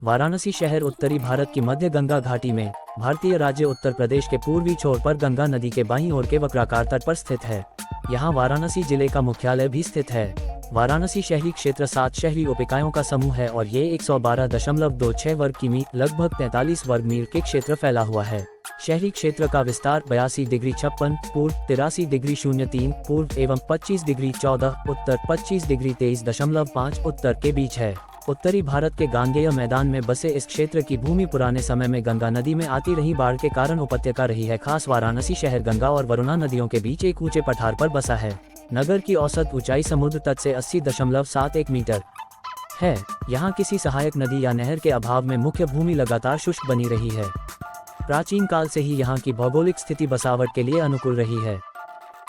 वाराणसी शहर उत्तरी भारत की मध्य गंगा घाटी में भारतीय राज्य उत्तर प्रदेश के पूर्वी छोर पर गंगा नदी के बाईं ओर के वक्राकार तट पर स्थित है। यहाँ वाराणसी जिले का मुख्यालय भी स्थित है। वाराणसी शहरी क्षेत्र 7 शहरी उपिकायों का समूह है और ये 112.26 वर्ग किमी लगभग 43 वर्ग मील के क्षेत्र फैला हुआ है। शहरी क्षेत्र का विस्तार 82°56 पूर्व, 83°03 पूर्व एवं 25°14 उत्तर, 25°23.5 उत्तर के बीच है। उत्तरी भारत के गांगेय मैदान में बसे इस क्षेत्र की भूमि पुराने समय में गंगा नदी में आती रही बाढ़ के कारण उपत्यका रही है। खास वाराणसी शहर गंगा और वरुणा नदियों के बीच एक ऊंचे पठार पर बसा है। नगर की औसत ऊंचाई समुद्र तट से 80.71 मीटर है। यहाँ किसी सहायक नदी या नहर के अभाव में मुख्य भूमि लगातार शुष्क बनी रही है। प्राचीन काल से ही यहाँ की भौगोलिक स्थिति बसावट के लिए अनुकूल रही है,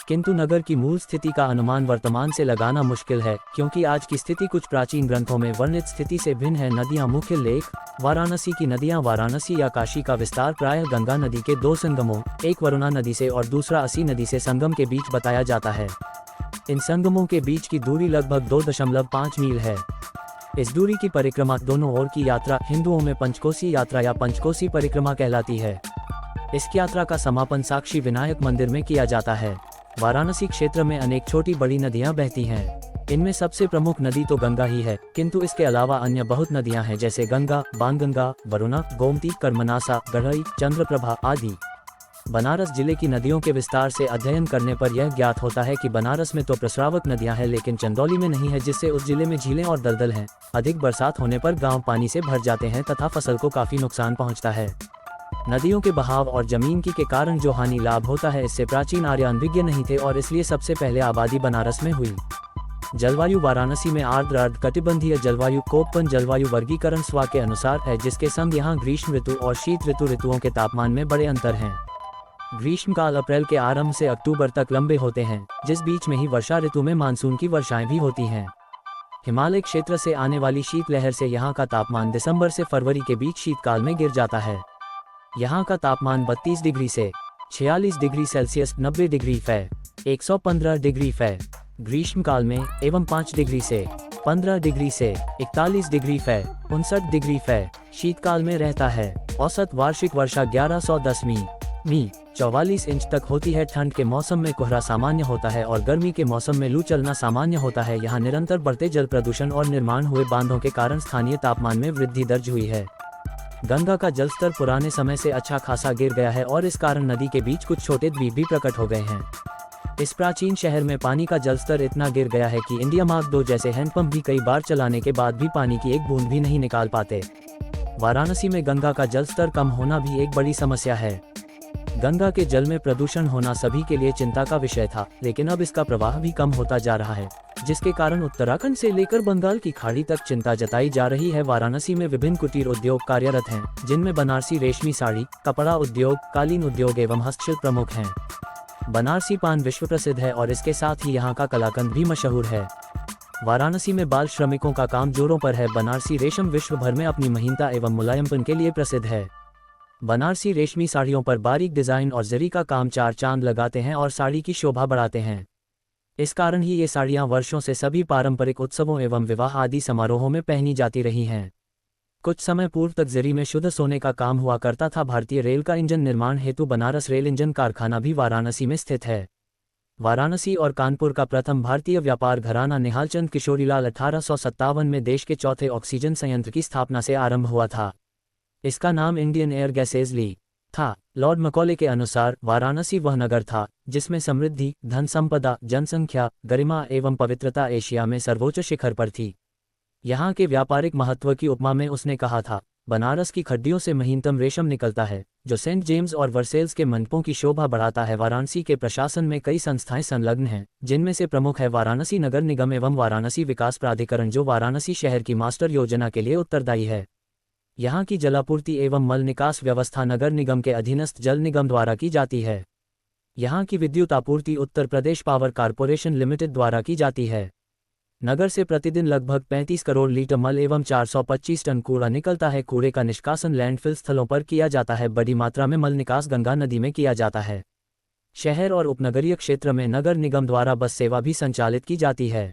किंतु नगर की मूल स्थिति का अनुमान वर्तमान से लगाना मुश्किल है, क्योंकि आज की स्थिति कुछ प्राचीन ग्रंथों में वर्णित स्थिति से भिन्न है। नदियाँ मुख्य लेख वाराणसी की नदियाँ वाराणसी या काशी का विस्तार प्रायः गंगा नदी के 2 संगमों, एक वरुणा नदी से और दूसरा असी नदी से संगम के बीच बताया जाता है। इन संगमों के बीच की दूरी लगभग 2.5 मील है। इस दूरी की परिक्रमा दोनों ओर की यात्रा हिंदुओं में पंचकोसी यात्रा या पंचकोसी परिक्रमा कहलाती है। इस यात्रा का समापन साक्षी विनायक मंदिर में किया जाता है। वाराणसी क्षेत्र में अनेक छोटी बड़ी नदियां बहती हैं। इनमें सबसे प्रमुख नदी तो गंगा ही है, किंतु इसके अलावा अन्य बहुत नदियां हैं, जैसे गंगा, बाणगंगा, वरुणा, गोमती, कर्मनासा, गढ़ई, चंद्रप्रभा आदि। बनारस जिले की नदियों के विस्तार से अध्ययन करने पर यह ज्ञात होता है कि बनारस में तो प्रस्रावक नदियां हैं, लेकिन चंदौली में नहीं है, जिससे उस जिले में झीलें और दलदल हैं। अधिक बरसात होने पर गांव पानी से भर जाते हैं तथा फसल को काफी नुकसान पहुंचता है। नदियों के बहाव और जमीन की के कारण जो हानि लाभ होता है, इससे प्राचीन आर्य अनभिज्ञ नहीं थे और इसलिए सबसे पहले आबादी बनारस में हुई। जलवायु वाराणसी में आर्द्र अर्धकटिबंधीय जलवायु कोपवन जलवायु वर्गीकरण स्वा के अनुसार है, जिसके संग यहाँ ग्रीष्म ऋतु और शीत ऋतुओं के तापमान में बड़े अंतर हैं। ग्रीष्मकाल अप्रैल के आरंभ से अक्टूबर तक लंबे होते हैं, जिस बीच में ही वर्षा ऋतु में मानसून की वर्षाएं भी होती हैं। हिमालय क्षेत्र से आने वाली शीतलहर से यहाँ का तापमान दिसंबर से फरवरी के बीच शीतकाल में गिर जाता है। यहाँ का तापमान 32 डिग्री से 46 डिग्री सेल्सियस 90 डिग्री फ़े 115 डिग्री फ़े ग्रीष्मकाल में एवं 5 डिग्री से 15 डिग्री से 41 डिग्री फ़े 59 डिग्री फ़े शीतकाल में रहता है। औसत वार्षिक वर्षा 1110 मी 44 इंच तक होती है। ठंड के मौसम में कोहरा सामान्य होता है और गर्मी के मौसम में लू चलना सामान्य होता है। यहाँ निरंतर बढ़ते जल प्रदूषण और निर्माण हुए बांधों के कारण स्थानीय तापमान में वृद्धि दर्ज हुई है। गंगा का जलस्तर पुराने समय से अच्छा खासा गिर गया है और इस कारण नदी के बीच कुछ छोटे द्वीप भी प्रकट हो गए हैं। इस प्राचीन शहर में पानी का जलस्तर इतना गिर गया है कि इंडिया मार्क 2 जैसे हैंडपंप भी कई बार चलाने के बाद भी पानी की एक बूंद भी नहीं निकाल पाते। वाराणसी में गंगा का जलस्तर कम होना भी एक बड़ी समस्या है। गंगा के जल में प्रदूषण होना सभी के लिए चिंता का विषय था, लेकिन अब इसका प्रवाह भी कम होता जा रहा है, जिसके कारण उत्तराखंड से लेकर बंगाल की खाड़ी तक चिंता जताई जा रही है। वाराणसी में विभिन्न कुटीर उद्योग कार्यरत हैं, जिनमें बनारसी रेशमी साड़ी, कपड़ा उद्योग, कालीन उद्योग एवं हस्तशिल्प प्रमुख हैं। बनारसी पान विश्व प्रसिद्ध है और इसके साथ ही यहाँ का कलाकंद भी मशहूर है। वाराणसी में बाल श्रमिकों का काम जोरों पर है। बनारसी रेशम विश्व भर में अपनी महीनता एवं मुलायमपन के लिए प्रसिद्ध है। बनारसी रेशमी साड़ियों पर बारीक डिजाइन और जरी का काम 4 चांद लगाते हैं और साड़ी की शोभा बढ़ाते हैं। इस कारण ही ये साड़ियाँ वर्षों से सभी पारंपरिक उत्सवों एवं विवाह आदि समारोहों में पहनी जाती रही हैं। कुछ समय पूर्व तक जरी में शुद्ध सोने का काम हुआ करता था। भारतीय रेल का इंजन निर्माण हेतु बनारस रेल इंजन कारखाना भी वाराणसी में स्थित है। वाराणसी और कानपुर का प्रथम भारतीय व्यापार घराना निहालचंद किशोरीलाल 1857 में देश के चौथे ऑक्सीजन संयंत्र की स्थापना से आरंभ हुआ था। इसका नाम इंडियन एयर गैसेज ली था। लॉर्ड मकौले के अनुसार वाराणसी वह नगर था जिसमें समृद्धि, धन संपदा, जनसंख्या, गरिमा एवं पवित्रता एशिया में सर्वोच्च शिखर पर थी। यहाँ के व्यापारिक महत्व की उपमा में उसने कहा था, बनारस की खड्डियों से महीनतम रेशम निकलता है, जो सेंट जेम्स और वर्सेल्स के मंडपों की शोभा बढ़ाता है। वाराणसी के प्रशासन में कई संस्थाएं संलग्न हैं, जिनमें से प्रमुख है वाराणसी नगर निगम एवं वाराणसी विकास प्राधिकरण, जो वाराणसी शहर की मास्टर योजना के लिए उत्तरदायी है। यहाँ की जलापूर्ति एवं मल निकास व्यवस्था नगर निगम के अधीनस्थ जल निगम द्वारा की जाती है। यहाँ की विद्युत आपूर्ति Uttar Pradesh power corporation limited द्वारा की जाती है। नगर से प्रतिदिन लगभग 35 करोड़ लीटर मल एवं 425 टन कूड़ा निकलता है। कूड़े का निष्कासन लैंडफिल स्थलों पर किया जाता है। बड़ी मात्रा में मल निकास गंगा नदी में किया जाता है। शहर और उपनगरीय क्षेत्र में नगर निगम द्वारा बस सेवा भी संचालित की जाती है।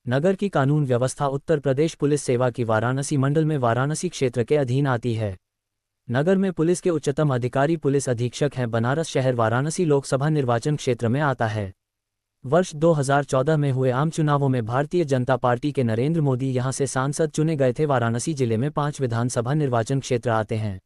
नगर की कानून व्यवस्था उत्तर प्रदेश पुलिस सेवा की वाराणसी मंडल में वाराणसी क्षेत्र के अधीन आती है। नगर में पुलिस के उच्चतम अधिकारी पुलिस अधीक्षक हैं। बनारस शहर वाराणसी लोकसभा निर्वाचन क्षेत्र में आता है। वर्ष 2014 में हुए आम चुनावों में भारतीय जनता पार्टी के नरेंद्र मोदी यहां से सांसद चुने गए थे। वाराणसी जिले में 5 विधानसभा निर्वाचन क्षेत्र आते हैं।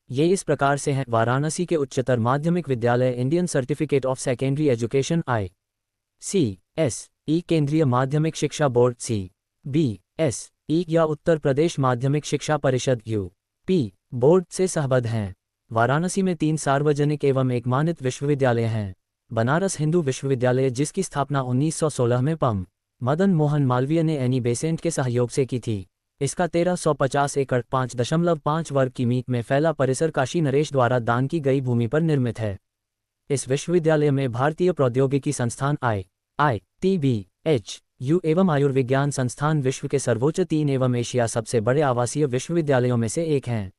ये इस प्रकार से हैं: वाराणसी के उच्चतर माध्यमिक विद्यालय Indian certificate of secondary education ICSE, केंद्रीय माध्यमिक शिक्षा बोर्ड CBSE या उत्तर प्रदेश माध्यमिक शिक्षा परिषद UP बोर्ड से सहबद्ध हैं। वाराणसी में 3 सार्वजनिक एवं एक मानित विश्वविद्यालय हैं। बनारस हिंदू विश्वविद्यालय, जिसकी स्थापना 1916 में पं. मदन मोहन मालवीय ने एनी बेसेंट के सहयोग से की थी। इसका 1350 एकड़ 5.5 वर्ग की में फैला परिसर काशी नरेश द्वारा दान की गई भूमि पर निर्मित है। इस विश्वविद्यालय में भारतीय प्रौद्योगिकी संस्थान IITBHU एवं आयुर्विज्ञान संस्थान विश्व के सर्वोच्च 3 एवं एशिया सबसे बड़े आवासीय विश्वविद्यालयों में से एक हैं।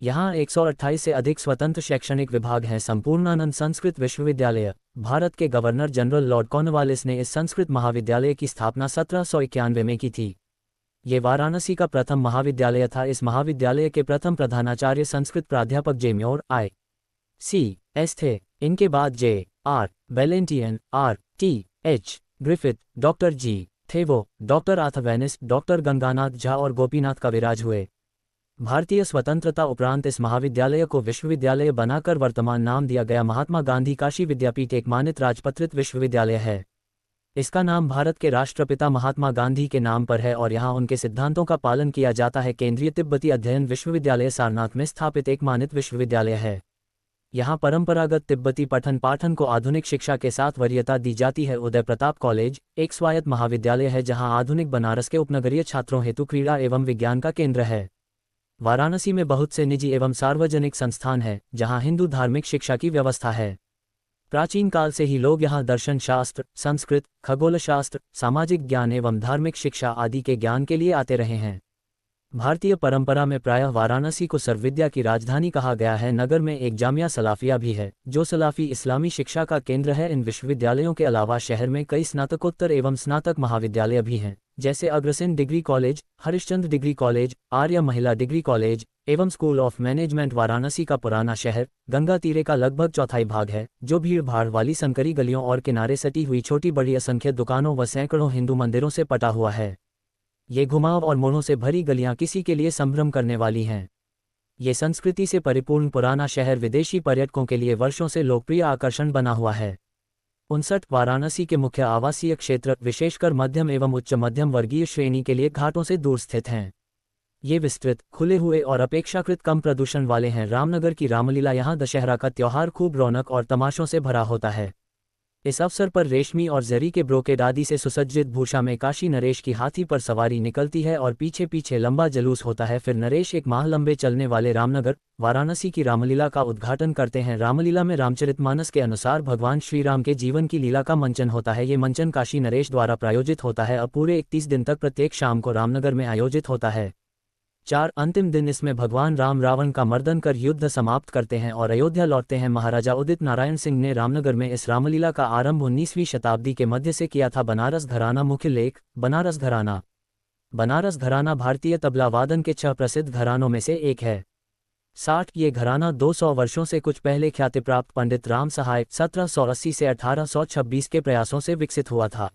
यहाँ 128 से अधिक स्वतंत्र शैक्षणिक विभाग हैं। संपूर्णानंद संस्कृत विश्वविद्यालय, भारत के गवर्नर जनरल लॉर्ड कॉर्नवालिस ने इस संस्कृत महाविद्यालय की स्थापना 1791 में की थी। ये वाराणसी का प्रथम महाविद्यालय था। इस महाविद्यालय के प्रथम प्रधानाचार्य संस्कृत प्राध्यापक जेम्योर ICS थे। इनके बाद J.R. Ballantyne, R.T.H. Griffith, doctor G. थेवो, doctor Arthur Venis, doctor Ganganath Jha और गोपीनाथ कविराज हुए। भारतीय स्वतंत्रता उपरांत इस महाविद्यालय को विश्वविद्यालय बनाकर वर्तमान नाम दिया गया। महात्मा गांधी काशी विद्यापीठ एक मानित राजपत्रित विश्वविद्यालय है। इसका नाम भारत के राष्ट्रपिता महात्मा गांधी के नाम पर है और यहाँ उनके सिद्धांतों का पालन किया जाता है। केंद्रीय तिब्बती अध्ययन विश्वविद्यालय सारनाथ में स्थापित एक मानित विश्वविद्यालय है। यहाँ परंपरागत तिब्बती पठन पाठन को आधुनिक शिक्षा के साथ वरीयता दी जाती है। उदय प्रताप कॉलेज एक स्वायत्त महाविद्यालय है जहाँ आधुनिक बनारस के उपनगरीय छात्रों हेतु क्रीड़ा एवं विज्ञान का केंद्र है। वाराणसी में बहुत से निजी एवं सार्वजनिक संस्थान हैं जहाँ हिंदू धार्मिक शिक्षा की व्यवस्था है। प्राचीन काल से ही लोग यहाँ दर्शन शास्त्र, संस्कृत, खगोल शास्त्र, सामाजिक ज्ञान एवं धार्मिक शिक्षा आदि के ज्ञान के लिए आते रहे हैं। भारतीय परंपरा में प्रायः वाराणसी को सर्वविद्या की राजधानी कहा गया है। नगर में एक जामिया सलाफिया भी है जो सलाफी इस्लामी शिक्षा का केंद्र है। इन विश्वविद्यालयों के अलावा शहर में कई स्नातकोत्तर एवं स्नातक महाविद्यालय भी हैं, जैसे Agrasen degree college, Harishchandra degree college, Arya Mahila degree college एवं स्कूल ऑफ मैनेजमेंट। वाराणसी का पुराना शहर गंगा तीरे का लगभग चौथाई भाग है, जो भीड़ भाड़ वाली संकरी गलियों और किनारे सटी हुई छोटी बड़ी असंख्य दुकानों व सैकड़ों हिंदू मंदिरों से पटा हुआ है। ये घुमाव और मोड़ों से भरी गलियां किसी के लिए संभ्रम करने वाली हैं। ये संस्कृति से परिपूर्ण पुराना शहर विदेशी पर्यटकों के लिए वर्षों से लोकप्रिय आकर्षण बना हुआ है। 59 वाराणसी के मुख्य आवासीय क्षेत्र विशेषकर मध्यम एवं उच्च मध्यम वर्गीय श्रेणी के लिए घाटों से दूर स्थित हैं। ये विस्तृत, खुले हुए और अपेक्षाकृत कम प्रदूषण वाले हैं। रामनगर की रामलीला यहाँ दशहरा का त्योहार खूब रौनक और तमाशों से भरा होता है। इस अवसर पर रेशमी और जरी के ब्रोकेड आदि से सुसज्जित भूषा में काशी नरेश की हाथी पर सवारी निकलती है और पीछे पीछे लंबा जुलूस होता है। फिर नरेश एक माह लंबे चलने वाले रामनगर वाराणसी की रामलीला का उद्घाटन करते हैं। रामलीला में रामचरितमानस के अनुसार भगवान श्री राम के जीवन की लीला का मंचन होता है। ये मंचन काशी नरेश द्वारा प्रायोजित होता है और पूरे 31 दिन तक प्रत्येक शाम को रामनगर में आयोजित होता है। 4 अंतिम दिन इसमें भगवान राम रावण का मर्दन कर युद्ध समाप्त करते हैं और अयोध्या लौटते हैं। महाराजा उदित नारायण सिंह ने रामनगर में इस रामलीला का आरंभ 19वीं शताब्दी के मध्य से किया था। बनारस घराना मुख्य लेख। बनारस घराना। बनारस घराना भारतीय तबला वादन के 6 प्रसिद्ध घरानों में से एक है। 60 ये घराना 200 वर्षों से कुछ पहले ख्याति प्राप्त पंडित राम सहाय 1780 से 1826 के प्रयासों से विकसित हुआ था।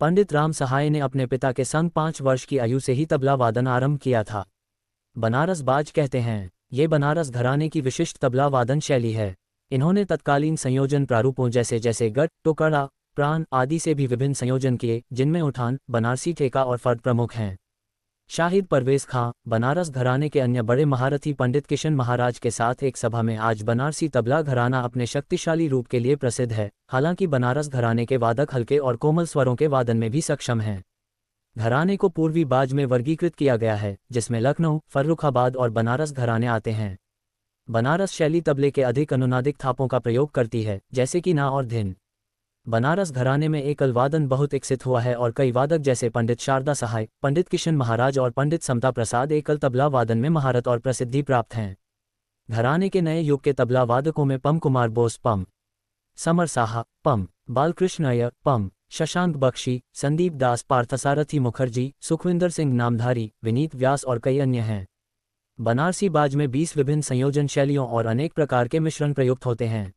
पंडित राम सहाय ने अपने पिता के संग 5 वर्ष की आयु से ही तबला वादन आरंभ किया था। बनारस बाज कहते हैं। ये बनारस घराने की विशिष्ट तबला वादन शैली है। इन्होंने तत्कालीन संयोजन प्रारूपों जैसे जैसे गट, टोकड़ा, प्राण आदि से भी विभिन्न संयोजन किए, जिनमें उठान, बनारसी ठेका और फर्द प्रमुख हैं। शाहिद परवेज खां, बनारस घराने के अन्य बड़े महारथी पंडित किशन महाराज के साथ एक सभा में आज बनारसी तबला घराना अपने शक्तिशाली रूप के लिए प्रसिद्ध है। हालांकि बनारस घराने के वादक हल्के और कोमल स्वरों के वादन में भी सक्षम हैं। घराने को पूर्वी बाज में वर्गीकृत किया गया है, जिसमें लखनऊ, फर्रुखाबाद और बनारस घराने आते हैं। बनारस शैली तबले के अधिक अनुनादिक थापों का प्रयोग करती है, जैसे कि ना और धिन। बनारस घराने में एकल वादन बहुत विकसित हुआ है और कई वादक जैसे पंडित शारदा सहाय, पंडित किशन महाराज और पंडित समता प्रसाद एकल तबला वादन में महारत और प्रसिद्धि प्राप्त हैं। घराने के नए युग के तबला वादकों में पम कुमार बोस, पम समर साहा, पम बालकृष्ण अय्यर, पम, शशांक बख्शी, संदीप दास, पार्थसारथी मुखर्जी, सुखविंदर सिंह नामधारी, विनीत व्यास और कई अन्य हैं। बनारसी बाज में 20 विभिन्न संयोजन शैलियों और अनेक प्रकार के मिश्रण प्रयुक्त होते हैं।